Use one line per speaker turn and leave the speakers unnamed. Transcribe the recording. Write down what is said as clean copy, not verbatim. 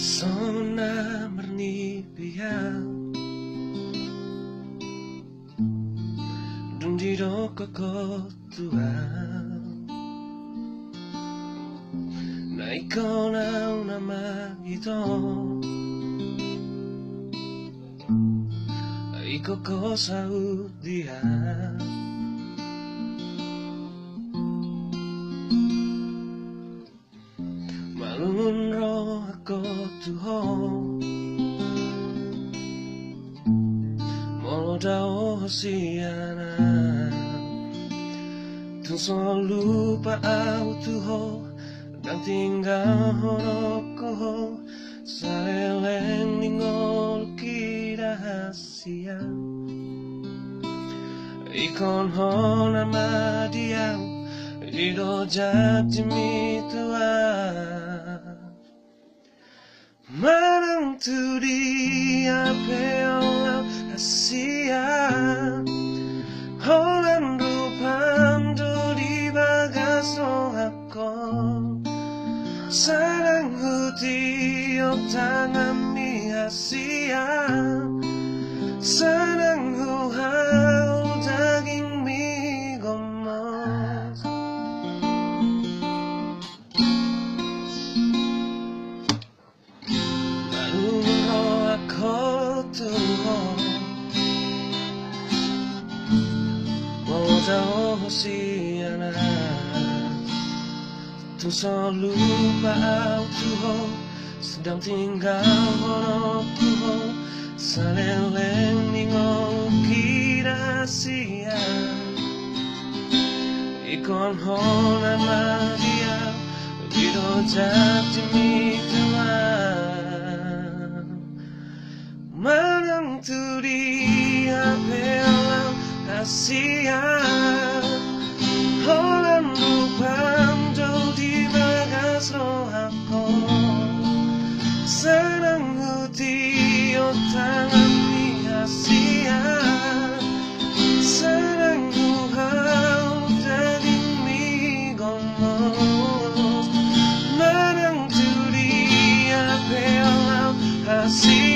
Sona mernipia Dundiro kokotua Na ikaw na una magito Ikaw ko sa udiya Malunro ako tuho Moda o siana Tung so lupa au tuho Dan tinggal honoko Sa eleng ningol kirahasia Ikon hona madiau Ido jati mitua Manang tudi apeola asia Holan rupando di bagaso ako Sarang huti o tangan mi asia Sarang huhau daging mi gomos Malungo ako tuho Moda o siana Tung so lupa au tuho Sedang tinggal honoko Sa leleng ningong kirahasia Ikon hona madia Lido jati mitua Manang tudi apeolang asia Holan rupando di bagas rohako Sarang huti o tangan ni asia Sarang huhau daging mi gomos Manang tudi apeolang asia